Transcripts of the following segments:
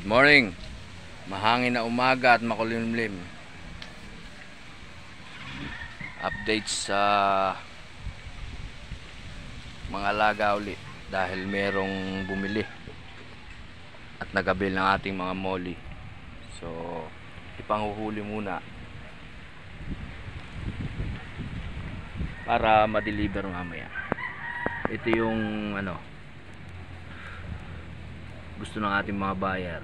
Good morning. Mahangin na umaga at makulimlim. Updates sa mga alaga ulit dahil merong bumili at nagabil ng ating mga molly. So, ipanghuhuli muna para ma-deliver mamaya. Ito yung gusto ng ating mga buyer.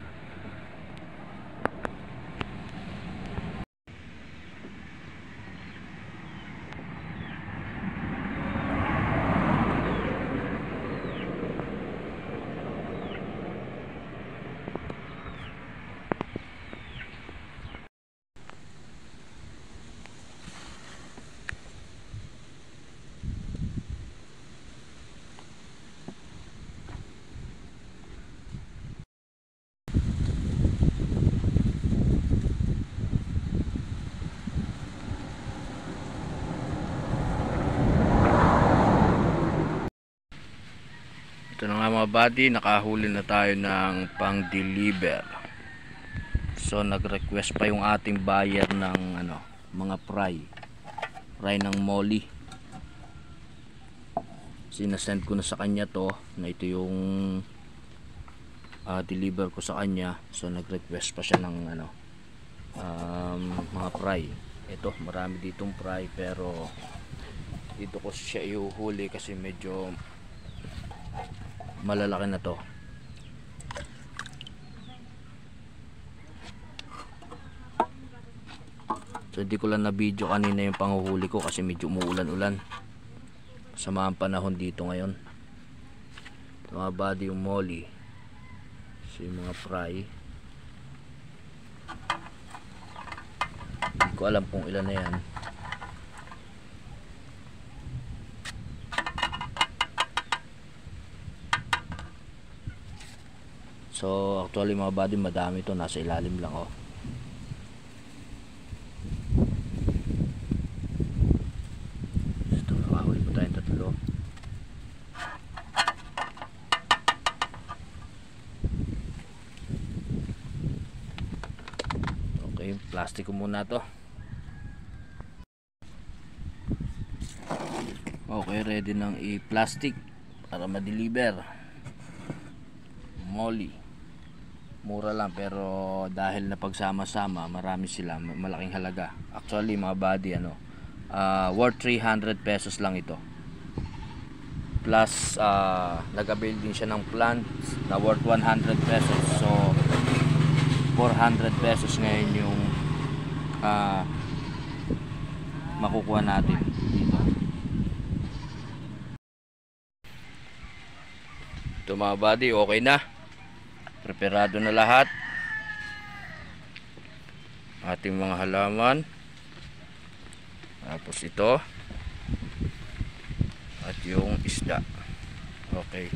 Ito na nga mga buddy, nakahuli na tayo ng pang-deliver. So nag-request pa yung ating buyer ng mga fry ng molly. Sinasend ko na sa kanya to, na ito yung deliver ko sa kanya. So nag-request pa siya ng mga fry. Ito, marami ditong fry, pero dito ko siya iuhuli kasi medyo malalaki na to. So hindi ko lang na video kanina yung panghuhuli ko kasi medyo umuulan-ulan. Sama ang panahon dito ngayon. Ito mga body yung molly. So yung mga fry, hindi ko alam kung ilan na yan. So actually mga buddy, madami ito, nasa ilalim lang oh. Ito, nakahuli po tayong tatlo. Okay, plastic ko muna to. Okay, ready nang i-plastic para ma-deliver. Molly, mura lang, pero dahil na pagsama-sama marami sila, malaking halaga. Actually mga buddy, worth 300 pesos lang ito, plus nag-avail din siya ng plant na worth 100 pesos. So 400 pesos ngayon yung makukuha natin dito. Ito mga buddy, okay na, preparado na lahat ating mga halaman. Tapos ito at yung isda. Okay,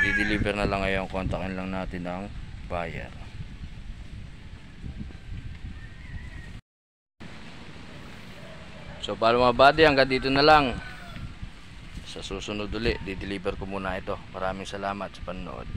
i-deliver na lang ngayon. Kontakin lang natin ang buyer. So para mga buddy, hanggang dito na lang. Sa susunod ulit, di-deliver ko muna ito. Maraming salamat sa panonood.